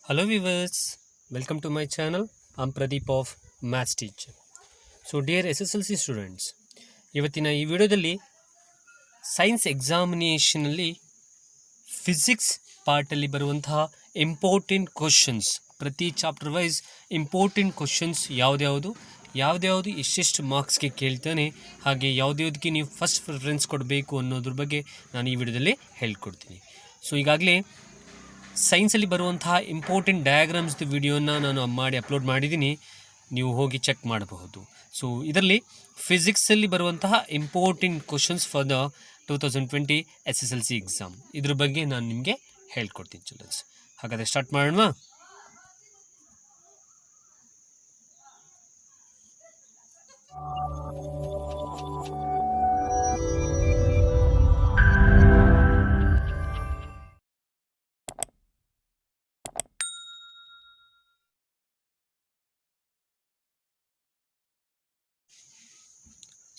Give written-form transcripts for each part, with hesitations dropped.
Hello viewers, welcome to my channel. I'm Pradeep of Maths Teacher. So dear SSLC students, ಇವತ್ತಿನ ಈ ವಿಡಿಯೋದಲ್ಲಿ science ಎಕ್ಸಾಮಿನೇಷನಲ್ಲಿ physics ಪಾರ್ಟಲ್ಲಿ ಬರುವಂತಹ important questions, ಪ್ರತಿ chapter wise important questions ಯಾವ್ದ್ಯಾವುದು ಎಷ್ಟೆಷ್ಟು ಮಾರ್ಕ್ಸ್ಗೆ ಕೇಳ್ತಾನೆ, ಹಾಗೆ ಯಾವುದ್ಯಾವುದಕ್ಕೆ ನೀವು ಫಸ್ಟ್ ಪ್ರಿಫರೆನ್ಸ್ ಕೊಡಬೇಕು ಅನ್ನೋದ್ರ ಬಗ್ಗೆ ನಾನು ಈ ವಿಡಿಯೋದಲ್ಲಿ ಹೇಳ್ಕೊಡ್ತೀನಿ. ಸೊ ಈಗಾಗಲೇ ಸೈನ್ಸಲ್ಲಿ ಬರುವಂತಹ ಇಂಪಾರ್ಟೆಂಟ್ ಡಯಾಗ್ರಾಮ್ಸ್ದು ವಿಡಿಯೋನ ನಾನು ಮಾಡಿ ಅಪ್ಲೋಡ್ ಮಾಡಿದ್ದೀನಿ, ನೀವು ಹೋಗಿ ಚೆಕ್ ಮಾಡಬಹುದು. ಸೊ ಇದರಲ್ಲಿ ಫಿಸಿಕ್ಸಲ್ಲಿ ಬರುವಂತಹ important questions for the 2020 SSLC exam, ಇದ್ರ ಬಗ್ಗೆ ನಾನು ನಿಮಗೆ ಹೇಳ್ಕೊಡ್ತೀನಿ ಚಿಲ್ಡ್ರನ್ಸ್. ಹಾಗಾದರೆ ಸ್ಟಾರ್ಟ್ ಮಾಡೋಣ.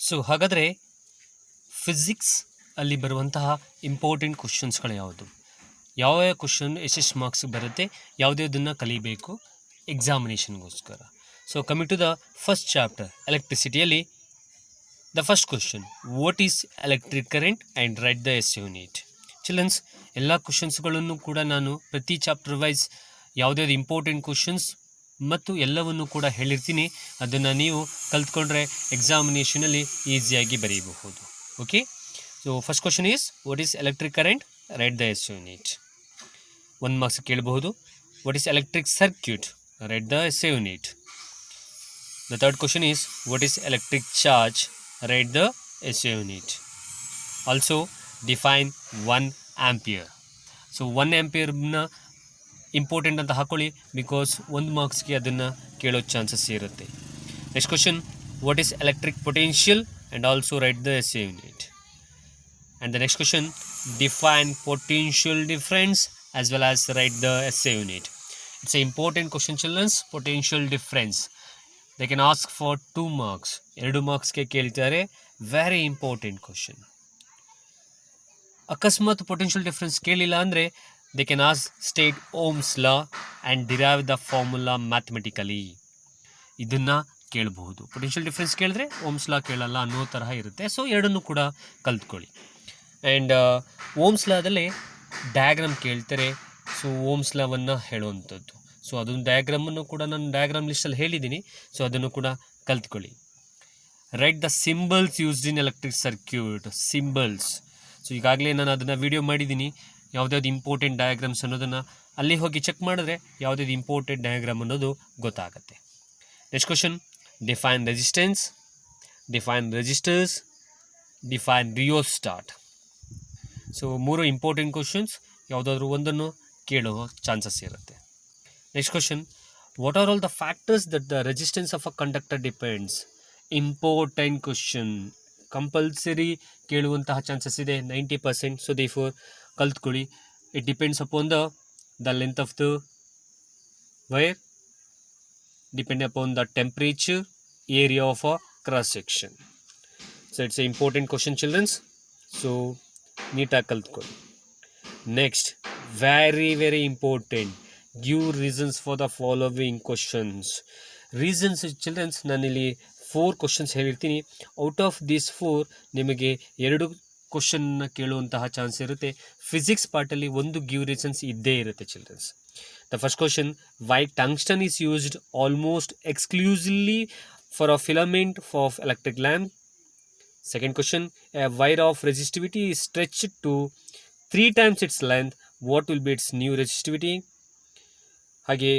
ಸೊ ಹಾಗಾದರೆ ಫಿಸಿಕ್ಸ್ ಅಲ್ಲಿ ಬರುವಂತಹ ಇಂಪಾರ್ಟೆಂಟ್ ಕ್ವಶನ್ಸ್ಗಳು ಯಾವ ಕ್ವಶನ್ ಎಷ್ಟೆಷ್ಟು ಮಾರ್ಕ್ಸ್ ಬರುತ್ತೆ, ಯಾವುದನ್ನು ಕಲಿಬೇಕು ಎಕ್ಸಾಮಿನೇಷನ್ಗೋಸ್ಕರ. So coming to the first chapter ಎಲೆಕ್ಟ್ರಿಸಿಟಿಯಲ್ಲಿ the first question, what is electric current and write the S unit. Childrens, ಎಲ್ಲ ಕ್ವಶನ್ಸ್ಗಳನ್ನು ಕೂಡ ನಾನು ಪ್ರತಿ ಚಾಪ್ಟರ್ ವೈಸ್ ಯಾವುದ್ಯಾವುದು ಇಂಪಾರ್ಟೆಂಟ್ ಕ್ವಶನ್ಸ್ ಮತ್ತು ಎಲ್ಲವನ್ನು ಕೂಡ ಹೇಳಿರ್ತೀನಿ. ಅದನ್ನು ನೀವು ಕಲ್ತ್ಕೊಂಡ್ರೆ ಎಕ್ಸಾಮಿನೇಷನಲ್ಲಿ ಈಸಿಯಾಗಿ ಬರೀಬಹುದು. Okay, so first question is what is electric current, write the S unit. 1 marks ಕೇಳಬಹುದು. What is electric circuit, write the S unit. The third question is what is electric charge, write the S unit. Also define 1 ampere. So 1 ಆಂಪಿಯರ್ನ important ಅಂತ ಹಾಕೊಳ್ಳಿ, because 1 ಮಾರ್ಕ್ಸ್ಗೆ ಅದನ್ನು ಕೇಳೋ chances ಇರುತ್ತೆ. Next question, what is electric potential and also write the S unit. And the next question, define potential difference as well as write the S unit. It's a important question childrens. Potential difference they can ask for 2 marks, 2 ಮಾರ್ಕ್ಸ್ಗೆ ಕೇಳ್ತಾರೆ. Very important question. ಅಕಸ್ಮಾತ್ potential difference ಕೇಳಿಲ್ಲ ಅಂದರೆ they can ask state Ohm's law and derive the formula mathematically. ಇದನ್ನು ಕೇಳಬಹುದು. Potential difference ಕೇಳಿದ್ರೆ Ohm's law ಕೇಳಲ್ಲ ಅನ್ನೋ ತರಹ ಇರುತ್ತೆ. ಸೊ ಎರಡನ್ನೂ ಕೂಡ ಕಲ್ತ್ಕೊಳ್ಳಿ. ಆ್ಯಂಡ್ ಓಮ್ಸ್ ಲಾದಲ್ಲಿ ಡಯಾಗ್ರಾಮ್ ಕೇಳ್ತಾರೆ. ಸೊ ಓಮ್ಸ್ ಲಾವನ್ನು ಹೇಳುವಂಥದ್ದು. ಸೊ ಅದೊಂದು ಡಯಾಗ್ರಾಮನ್ನು ಕೂಡ ನಾನು ಡಯಾಗ್ರಾಮ್ ಲಿಸ್ಟಲ್ಲಿ ಹೇಳಿದ್ದೀನಿ. ಸೊ ಅದನ್ನು ಕೂಡ ಕಲ್ತ್ಕೊಳ್ಳಿ. Write the symbols used in electric circuit. Symbols, so ಈಗಾಗಲೇ ನಾನು ಅದನ್ನು ವಿಡಿಯೋ ಮಾಡಿದ್ದೀನಿ. ಯಾವುದ್ಯಾವ್ದು ಇಂಪಾರ್ಟೆಂಟ್ ಡಯಾಗ್ರಾಮ್ಸ್ ಅನ್ನೋದನ್ನು ಅಲ್ಲಿ ಹೋಗಿ ಚೆಕ್ ಮಾಡಿದ್ರೆ ಯಾವುದ್ಯಾವ್ದು ಇಂಪಾರ್ಟೆಂಟ್ ಡಯಾಗ್ರಾಮ್ ಅನ್ನೋದು ಗೊತ್ತಾಗುತ್ತೆ. Next question, define resistance, define resistors, define rheostat. So 3 important questions, ಯಾವುದಾದ್ರೂ ಒಂದನ್ನು ಕೇಳುವ ಚಾನ್ಸಸ್ ಇರುತ್ತೆ. Next question, what are all the factors that the resistance of a conductor depends. Important question, compulsory ಕೇಳುವಂತಹ chances ಇದೆ 90%. So therefore ಕಲ್ತ್ಕೊಳ್ಳಿ. It depends upon the length of the wire, depend upon the temperature, area of a cross section. So it's a important question childrens. So ನೀಟಾಗಿ ಕಲ್ತ್ಕೊಳ್ಳಿ. Next, very important, give reasons for the following questions. Reasons childrens, ನಾನಿಲ್ಲಿ 4 questions ಹೇಳಿರ್ತೀನಿ. Out of these 4 ನಿಮಗೆ 2 ಕ್ವಶನ್ನ ಕೇಳುವಂತಹ chance ಇರುತ್ತೆ. Physics ಪಾರ್ಟಲ್ಲಿ 1 give reasons ಇದ್ದೇ ಇರುತ್ತೆ childrens. The first question, why tungsten is used almost exclusively for a filament of electric lamp. Second question, a wire of resistivity is stretched to 3 times its length. What will be its new resistivity? ಹಾಗೆ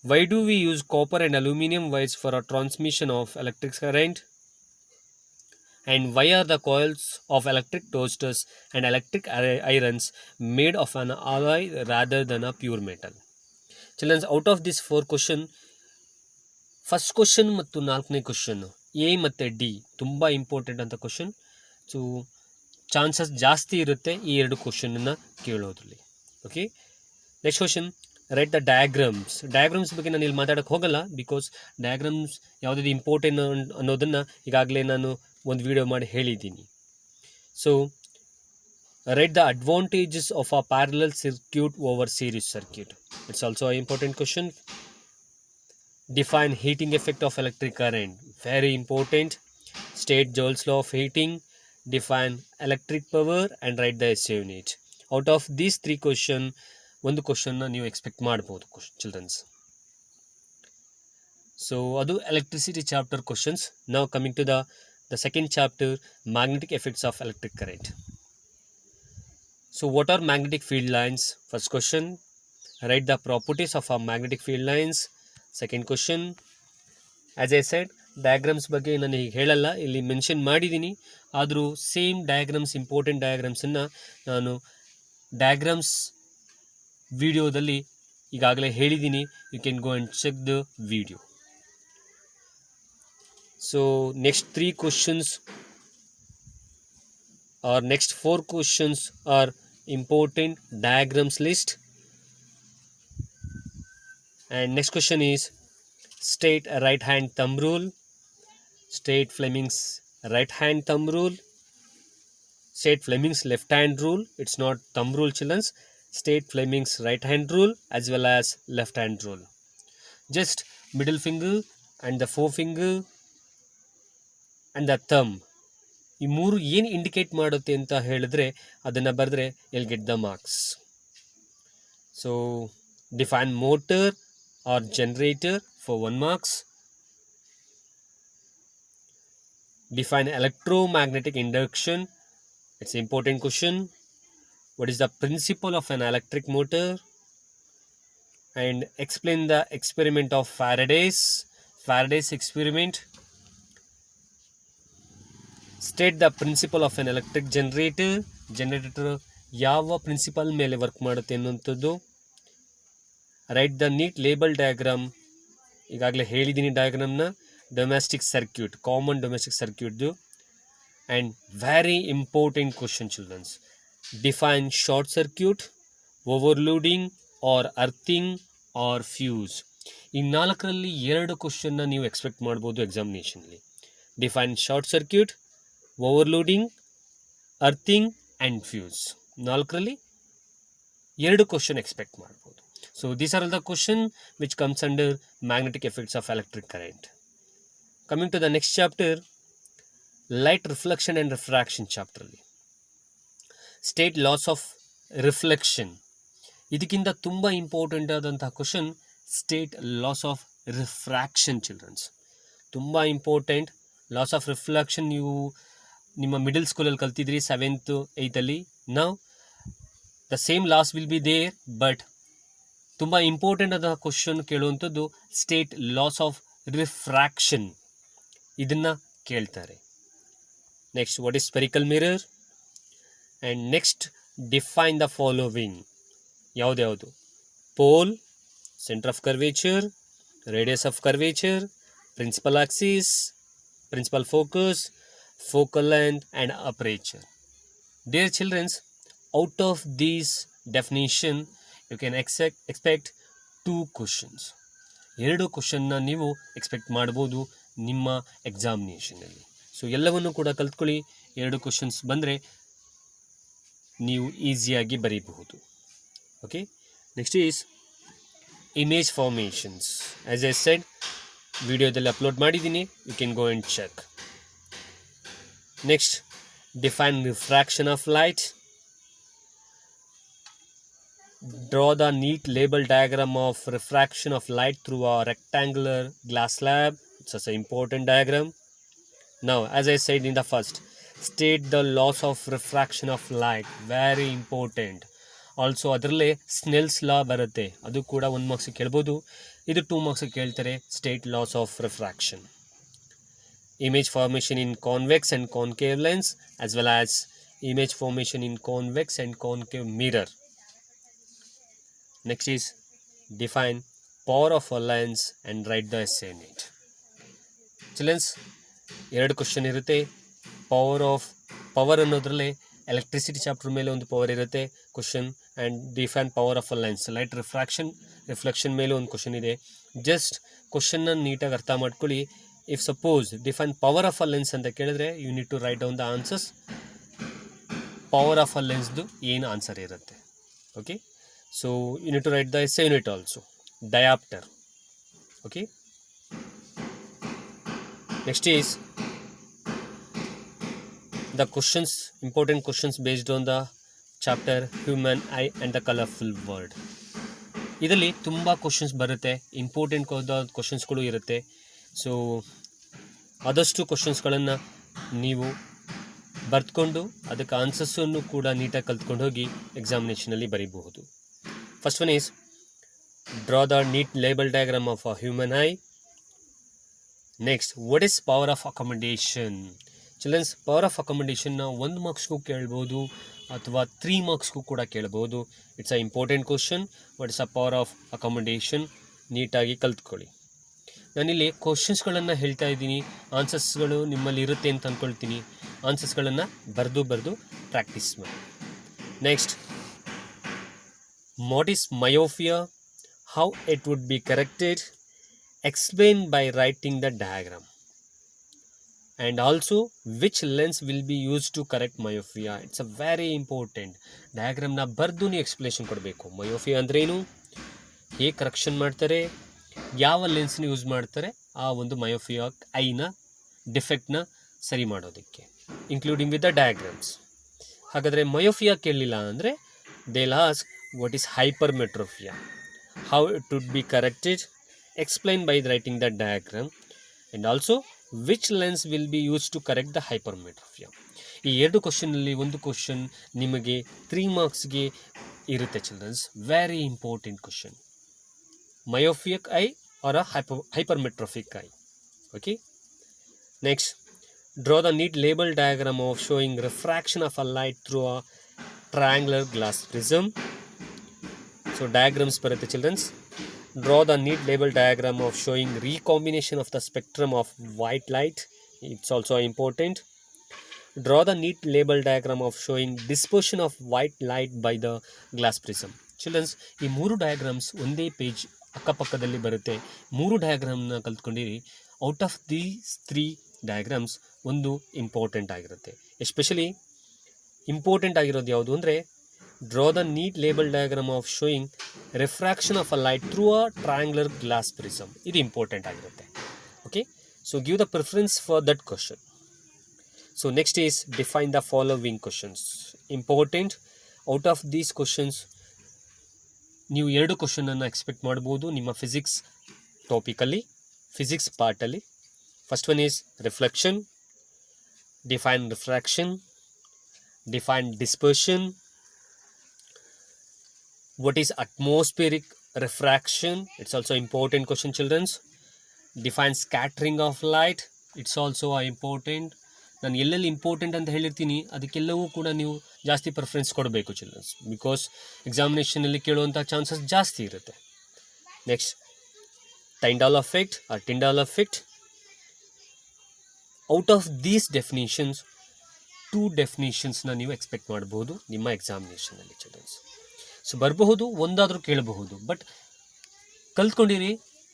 why do we use copper and aluminum wires for a transmission of electric current? And why are the coils of electric toasters and electric irons made of an alloy rather than a pure metal? Children, out of this 4 question, first question ಮತ್ತು 4ನೇ ಕ್ವಶನ್ನು A ಮತ್ತು D ತುಂಬ important ಅಂತ question. So chances ಜಾಸ್ತಿ ಇರುತ್ತೆ ಈ 2 ಕ್ವಶನನ್ನು ಕೇಳೋದ್ರಲ್ಲಿ. Okay, next question, write the diagrams ಬಗ್ಗೆ ನಾನು ಇಲ್ಲಿ ಮಾತಾಡೋಕ್ಕೆ ಹೋಗಲ್ಲ, ಬಿಕಾಸ್ ಡಯಾಗ್ರಾಮ್ಸ್ ಯಾವುದಾದ್ರು ಇಂಪಾರ್ಟೆಂಟ್ ಅನ್ನೋದನ್ನು ಈಗಾಗಲೇ ನಾನು ಒಂದು ವಿಡಿಯೋ ಮಾಡಿ ಹೇಳಿದ್ದೀನಿ. So Write the advantages of a parallel circuit over series circuit. It's also an important question. Define heating effect of electric current. Very important. State Joule's law of heating. Define electric power and write the SI unit. Out of these 3 questions, ಒಂದು ಕ್ವಶನ್ನ ನೀವು expect ಮಾಡ್ಬೋದು childrens. So ಅದು electricity chapter questions. ನಾವು coming to the second chapter, magnetic effects of electric current. So what are magnetic field lines? First question, write the properties of our magnetic field lines. Second question, as I said, diagrams ಬಗ್ಗೆ ನಾನು ಈಗ ಹೇಳಲ್ಲ, ಇಲ್ಲಿ mention ಮಾಡಿದ್ದೀನಿ. ಆದರೂ same diagrams, important ಡಯಾಗ್ರಾಮ್ಸನ್ನು ನಾನು diagrams ವಿಡಿಯೋದಲ್ಲಿ ಈಗಾಗಲೇ ಹೇಳಿದ್ದೀನಿ. You can go and check the video. So next 3 questions or next 4 questions are important diagrams list. And next question is, state a right hand thumb rule. State Fleming's right hand thumb rule. State Fleming's left hand rule. It's not thumb rule, children. State Fleming's right hand rule as well as left hand rule. Just middle finger and the forefinger and the thumb, ಈ 3 ಏನು indicate ಮಾಡುತ್ತೆ ಅಂತ ಹೇಳಿದ್ರೆ ಅದನ್ನು ಬರೆದ್ರೆ you'll get the marks. So define motor or generator for 1 marks. Define electromagnetic induction. It's an important question. What is the principle of an electric motor? And explain the experiment of Faraday's experiment. State the principle of an electric generator. Generator ಯಾವ principle ಮೇಲೆ work ಮಾಡುತ್ತೆ ಅನ್ನುವಂಥದ್ದು. Write the neat label diagram. ಈಗಾಗಲೇ ಹೇಳಿದ್ದೀನಿ ಡಯಾಗ್ರಾಮ್ನ. Domestic circuit, common domestic ಸರ್ಕ್ಯೂಟ್ದು. And very important question childrens, define short circuit, overloading or earthing or fuse. ಈ 4ರಲ್ಲಿ 2 ಕ್ವಶನ್ನ ನೀವು ಎಕ್ಸ್ಪೆಕ್ಟ್ ಮಾಡ್ಬೋದು ಎಕ್ಸಾಮಿನೇಷನ್ಲಿ. Define short circuit, overloading, earthing and fuse. 4ರಲ್ಲಿ 2 ಕ್ವಶನ್ ಎಕ್ಸ್ಪೆಕ್ಟ್ ಮಾಡ್ಬೋದು. So these are all the question which comes under magnetic effects of electric current. Coming to the next chapter, light reflection and refraction ಚಾಪ್ಟರಲ್ಲಿ state laws of reflection. ಇದಕ್ಕಿಂತ ತುಂಬ important ಆದಂತಹ question state laws of refraction childrens. ತುಂಬ important. Laws of reflection ನೀವು ನಿಮ್ಮ middle ಸ್ಕೂಲಲ್ಲಿ ಕಲ್ತಿದ್ರಿ 7th 8th. ನಾವು the same laws will be there, but ತುಂಬ ಇಂಪಾರ್ಟೆಂಟ್ ಆದ ಕ್ವಶನ್ ಕೇಳುವಂಥದ್ದು ಸ್ಟೇಟ್ ಲಾಸ್ ಆಫ್ ರಿಫ್ರಾಕ್ಷನ್. ಇದನ್ನು ಕೇಳ್ತಾರೆ. Next, what is spherical mirror? And next, define the following. ಯಾವುದ್ಯಾವುದು? Pole, centre of curvature, radius of curvature, principal axis, principal focus, focal length and aperture. Dear children, out of these definition you can expect 2 questions. 2 ಕ್ವಶನ್ನ ನೀವು expect ಮಾಡ್ಬೋದು ನಿಮ್ಮ ಎಕ್ಸಾಮಿನೇಷನಲ್ಲಿ. So ಎಲ್ಲವನ್ನು ಕೂಡ ಕಲ್ತ್ಕೊಳ್ಳಿ. 2 questions ಬಂದರೆ ನೀವು ಈಸಿಯಾಗಿ ಬರೀಬಹುದು. Okay, next is image formations. As I said, ವಿಡಿಯೋದಲ್ಲಿ ಅಪ್ಲೋಡ್ ಮಾಡಿದ್ದೀನಿ, you can go and check. Next, define refraction of light. Draw the neat label diagram of refraction of light through a rectangular glass slab. It's also an important diagram. Now, as I said in the first, state the laws of refraction of light. Very important. Also ಅದರಲ್ಲೇ ಸ್ನೆಲ್ಸ್ ಲಾ ಬರುತ್ತೆ, ಅದು ಕೂಡ 1 marks ಕೇಳ್ಬೋದು. ಇದು 2 marks ಕೇಳ್ತಾರೆ. State laws of refraction. Image formation in convex and concave lens as well as image formation in convex and concave mirror. Next is define power of a lens and write the essay in it. Children, 2 question ಇರುತ್ತೆ. Power ಅನ್ನೋದ್ರಲ್ಲೇ electricity chapter ಮೇಲೆ ಒಂದು power ಇರುತ್ತೆ question. And define power of a lens, light reflection ಮೇಲೆ ಒಂದು question ಇದೆ. Just ಕ್ವಶನ್ನ ನೀಟಾಗಿ ಅರ್ಥ ಮಾಡ್ಕೊಳ್ಳಿ. If suppose define power of a lens ಅಂತ ಕೇಳಿದ್ರೆ you need to write down the answers. Power of a ಲೆನ್ಸ್ದು ಏನು ಆನ್ಸರ್ ಇರುತ್ತೆ. Okay, so you need to write the SI unit also. Dioptre. Okay, next is the questions, important questions based on the chapter human eye and the colorful world. ಇದರಲ್ಲಿ ತುಂಬ questions ಬರುತ್ತೆ, important ಕ್ವಶನ್ಸ್ಗಳು ಇರುತ್ತೆ. So ಆದಷ್ಟು ಕ್ವಶನ್ಸ್ಗಳನ್ನು ನೀವು ಬರೆದುಕೊಂಡು ಅದಕ್ಕೆ ಆನ್ಸರ್ಸನ್ನು ಕೂಡ ನೀಟಾಗಿ ಕಲ್ತ್ಕೊಂಡು ಹೋಗಿ ಎಕ್ಸಾಮಿನೇಷನಲ್ಲಿ ಬರೀಬಹುದು. First one is draw the neat label diagram of a human eye. Next, what is power of accommodation? Childrens, power of ಅಕಾಮಡೇಷನ್ನ 1 ಮಾರ್ಕ್ಸ್ಗೂ ಕೇಳ್ಬೋದು ಅಥವಾ 3 ಮಾರ್ಕ್ಸ್ಗೂ ಕೂಡ ಕೇಳ್ಬೋದು. It's a important question. What is a power of accommodation? ನೀಟಾಗಿ ಕಲ್ತ್ಕೊಳ್ಳಿ. ನಾನಿಲ್ಲಿ ಕ್ವಶನ್ಸ್ಗಳನ್ನು ಹೇಳ್ತಾ ಇದ್ದೀನಿ, ಆನ್ಸರ್ಸ್ಗಳು ನಿಮ್ಮಲ್ಲಿ ಇರುತ್ತೆ ಅಂತ ಅಂದ್ಕೊಳ್ತೀನಿ. ಆನ್ಸರ್ಸ್ಗಳನ್ನು ಬರೆದು ಪ್ರಾಕ್ಟೀಸ್ ಮಾಡಿ. Next, what is myopia? How it would be corrected? Explain by writing the diagram. And also, which lens will be used to correct myopia? It's a very important. ಡಯಾಗ್ರಾಮ್ನ ಬರೆದು ನೀವು ಎಕ್ಸ್ಪ್ಲೇಷನ್ ಕೊಡಬೇಕು. ಮಯೋಫಿಯಾ ಅಂದ್ರೇನು, ಹೇಗೆ correction ಮಾಡ್ತಾರೆ, ಯಾವ ಲೆನ್ಸ್ನ use ಮಾಡ್ತಾರೆ ಆ ಒಂದು ಮಯೋಫಿಯಾ ಐನ ಡಿಫೆಕ್ಟ್ನ ಸರಿ ಮಾಡೋದಕ್ಕೆ, ಇನ್ಕ್ಲೂಡಿಂಗ್ ವಿತ್ ದ ಡಯಾಗ್ರಾಮ್ಸ್. ಹಾಗಾದರೆ ಮಯೋಫಿಯಾ ಕೇಳಲಿಲ್ಲ ಅಂದರೆ they'll ask what is hypermetropia, how it would be corrected, explain by writing the diagram, and also which lens will be used to correct the hypermetropia. ಈ 2 ಕ್ವಶನಲ್ಲಿ ಒಂದು question ನಿಮಗೆ 3 ಮಾರ್ಕ್ಸ್ಗೆ ಇರುತ್ತೆ childrens. Very important question. Myopic eye or a hypermetrophic eye. Okay, next, draw the neat label diagram of showing refraction of a light through a triangular glass prism. So diagrams ಬರುತ್ತೆ childrens. Draw the neat label diagram of showing recombination of the spectrum of white light. It's also important. Draw the neat label diagram of showing dispersion of white light by the glass prism. Children, ಈ 3 diagrams ಒಂದೇ page ಅಕ್ಕಪಕ್ಕದಲ್ಲಿ ಬರುತ್ತೆ. 3 ಡಯಾಗ್ರಾಮ್ನ ಕಲ್ತ್ಕೊಂಡಿರಿ. Out of these 3 diagrams ಒಂದು important ಆಗಿರುತ್ತೆ. Especially important ಆಗಿರೋದು ಯಾವುದು ಅಂದರೆ, draw the neat label diagram of showing refraction of a light through a triangular glass prism. ಇದು ಇಂಪಾರ್ಟೆಂಟ್ ಆಗಿರುತ್ತೆ. Okay, so give the preference for that question. So next is define the following questions. Important. Out of these questions ನೀವು 2 ಕ್ವಶನನ್ನು expect ಮಾಡ್ಬೋದು ನಿಮ್ಮ physics ಟಾಪಿಕಲ್ಲಿ, physics ಪಾರ್ಟಲ್ಲಿ. First one is reflection. Define refraction, define dispersion. What is atmospheric refraction? It's also important question, childrens. Define scattering of light. It's also important. ನಾನು ಎಲ್ಲೆಲ್ಲಿ important ಅಂತ ಹೇಳಿರ್ತೀನಿ ಅದಕ್ಕೆಲ್ಲವೂ ಕೂಡ ನೀವು ಜಾಸ್ತಿ ಪ್ರಿಫರೆನ್ಸ್ ಕೊಡಬೇಕು ಚಿಲ್ಡ್ರನ್ಸ್, ಬಿಕಾಸ್ ಎಕ್ಸಾಮಿನೇಷನಲ್ಲಿ ಕೇಳುವಂಥ ಚಾನ್ಸಸ್ ಜಾಸ್ತಿ ಇರುತ್ತೆ. Next, Tyndall effect or Tyndall effect. Out of these definitions 2 ಡೆಫಿನೇಷನ್ಸ್ನ ನೀವು ಎಕ್ಸ್ಪೆಕ್ಟ್ ಮಾಡ್ಬೋದು ನಿಮ್ಮ ಎಕ್ಸಾಮಿನೇಷನಲ್ಲಿ ಚಿಲ್ಡ್ರನ್ಸ್. ಸೊ ಬರಬಹುದು, ಒಂದಾದರೂ ಕೇಳಬಹುದು, ಬಟ್ ಕಲ್ತ್ಕೊಂಡಿರಿ.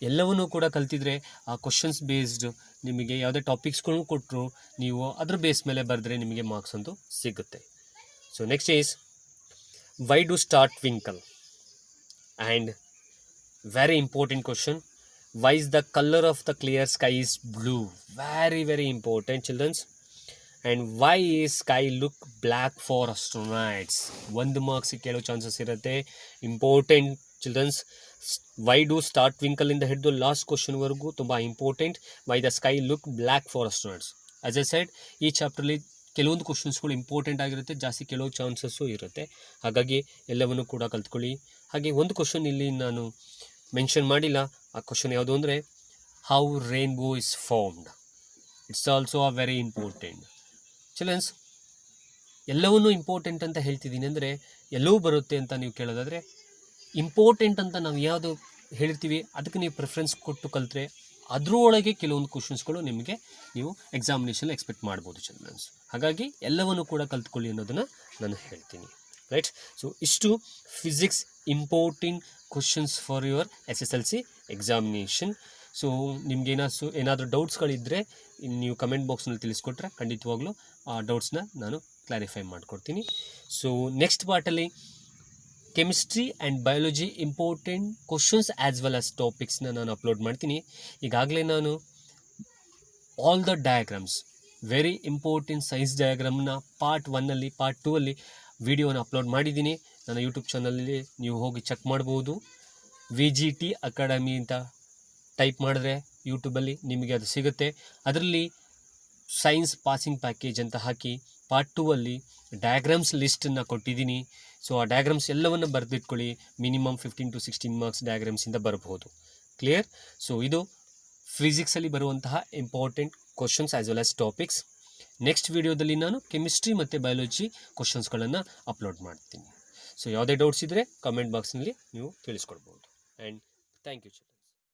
ಎಲ್ಲವನ್ನೂ ಕೂಡ ಕಲ್ತಿದ್ರೆ ಆ ಕ್ವಶನ್ಸ್ ಬೇಸ್ಡ್ ನಿಮಗೆ ಯಾವುದೇ ಟಾಪಿಕ್ಸ್ಗಳು ಕೊಟ್ಟರು ನೀವು ಅದ್ರ ಬೇಸ್ ಮೇಲೆ ಬರೆದ್ರೆ ನಿಮಗೆ ಮಾರ್ಕ್ಸ್ ಅಂತೂ ಸಿಗುತ್ತೆ. So next is why do star twinkle? And very important question, why is the colour of the clear sky is blue? Very important childrens. And why is sky look black for astronauts? 1 marks ಕೇಳೋ chances ಇರುತ್ತೆ. Important childrens. Why do star ಟ್ವಿಂಕಲಿಂದ ಹಿಡಿದು last ಕ್ವಶನ್ವರೆಗೂ ತುಂಬ important. Why the sky look black for astronauts? As a side, ಈ ಚಾಪ್ಟರ್ಲಿ ಕೆಲವೊಂದು ಕ್ವಶನ್ಸ್ಗಳು important ಆಗಿರುತ್ತೆ, ಜಾಸ್ತಿ ಕೇಳೋ ಚಾನ್ಸಸ್ಸು ಇರುತ್ತೆ. ಹಾಗಾಗಿ ಎಲ್ಲವನ್ನು ಕೂಡ ಕಲ್ತ್ಕೊಳ್ಳಿ. ಹಾಗೆ ಒಂದು ಕ್ವಶನ್ ಇಲ್ಲಿ ನಾನು ಮೆನ್ಷನ್ ಮಾಡಿಲ್ಲ. ಆ ಕ್ವಶನ್ ಯಾವುದು ಅಂದರೆ, how rainbow is formed? It's also a very important. Childrens, ಎಲ್ಲವನ್ನೂ ಇಂಪಾರ್ಟೆಂಟ್ ಅಂತ ಹೇಳ್ತಿದ್ದೀನಿ ಅಂದರೆ ಎಲ್ಲವೂ ಬರುತ್ತೆ ಅಂತ ನೀವು ಕೇಳೋದಾದರೆ, ಇಂಪಾರ್ಟೆಂಟ್ ಅಂತ ನಾವು ಯಾವುದು ಹೇಳ್ತೀವಿ ಅದಕ್ಕೆ ನೀವು ಪ್ರಿಫರೆನ್ಸ್ ಕೊಟ್ಟು ಕಲಿತ್ರೆ ಅದರೊಳಗೆ ಕೆಲವೊಂದು ಕ್ವಶನ್ಸ್ಗಳು ನಿಮಗೆ ನೀವು ಎಕ್ಸಾಮಿನೇಷನ್ ಎಕ್ಸ್ಪೆಕ್ಟ್ ಮಾಡ್ಬೋದು ಚಿಲ್ಡ್ರನ್ಸ್. ಹಾಗಾಗಿ ಎಲ್ಲವನ್ನು ಕೂಡ ಕಲ್ತ್ಕೊಳ್ಳಿ ಅನ್ನೋದನ್ನು ನಾನು ಹೇಳ್ತೀನಿ. ರೈಟ್? ಸೊ ಇಷ್ಟು physics important questions for your SSLC examination. So ನಿಮ್ಗೆ ಏನಾದರೂ ಡೌಟ್ಸ್ಗಳಿದ್ದರೆ ನೀವು ಕಮೆಂಟ್ ಬಾಕ್ಸ್ನಲ್ಲಿ ತಿಳಿಸ್ಕೊಟ್ರೆ ಖಂಡಿತವಾಗ್ಲೂ ಆ ಡೌಟ್ಸ್ನ ನಾನು ಕ್ಲಾರಿಫೈ ಮಾಡಿಕೊಡ್ತೀನಿ. ಸೊ ನೆಕ್ಸ್ಟ್ ಪಾರ್ಟಲ್ಲಿ chemistry and biology important questions as well as ಟಾಪಿಕ್ಸ್ನ ನಾನು ಅಪ್ಲೋಡ್ ಮಾಡ್ತೀನಿ. ಈಗಾಗಲೇ ನಾನು all the diagrams, very important science ಡಯಾಗ್ರಾಮ್ನ ಪಾರ್ಟ್ 1ಅಲ್ಲಿ ಪಾರ್ಟ್ 2ಅಲ್ಲಿ ವಿಡಿಯೋನ ಅಪ್ಲೋಡ್ ಮಾಡಿದ್ದೀನಿ. ನನ್ನ ಯೂಟ್ಯೂಬ್ ಚಾನಲಲ್ಲಿ ನೀವು ಹೋಗಿ ಚೆಕ್ ಮಾಡ್ಬೋದು. VGT ಅಕಾಡೆಮಿ ಅಂತ ಟೈಪ್ ಮಾಡಿದ್ರೆ ಯೂಟ್ಯೂಬಲ್ಲಿ ನಿಮಗೆ ಅದು ಸಿಗುತ್ತೆ. ಅದರಲ್ಲಿ ಸೈನ್ಸ್ ಪಾಸಿಂಗ್ ಪ್ಯಾಕೇಜ್ ಅಂತ ಹಾಕಿ ಪಾರ್ಟ್ 2ಅಲ್ಲಿ ಡಯಾಗ್ರಾಮ್ಸ್ ಲಿಸ್ಟನ್ನು ಕೊಟ್ಟಿದ್ದೀನಿ. ಸೊ ಆ ಡಯಾಗ್ರಾಮ್ಸ್ ಎಲ್ಲವನ್ನು ಬರೆದಿಟ್ಕೊಳ್ಳಿ. ಮಿನಿಮಮ್ 15 to 16 ಮಾರ್ಕ್ಸ್ ಡಯಾಗ್ರಾಮ್ಸಿಂದ ಬರಬಹುದು. ಕ್ಲಿಯರ್? ಸೊ ಇದು ಫಿಸಿಕ್ಸಲ್ಲಿ ಬರುವಂತಹ important questions as well as topics. Next ವಿಡಿಯೋದಲ್ಲಿ ನಾನು ಕೆಮಿಸ್ಟ್ರಿ ಮತ್ತು ಬಯಾಲಜಿ ಕ್ವಶನ್ಸ್ಗಳನ್ನು ಅಪ್ಲೋಡ್ ಮಾಡ್ತೀನಿ. ಸೊ ಯಾವುದೇ ಡೌಟ್ಸ್ ಇದ್ದರೆ ಕಮೆಂಟ್ ಬಾಕ್ಸ್ನಲ್ಲಿ ನೀವು ತಿಳಿಸ್ಕೊಡ್ಬೋದು. And thank you.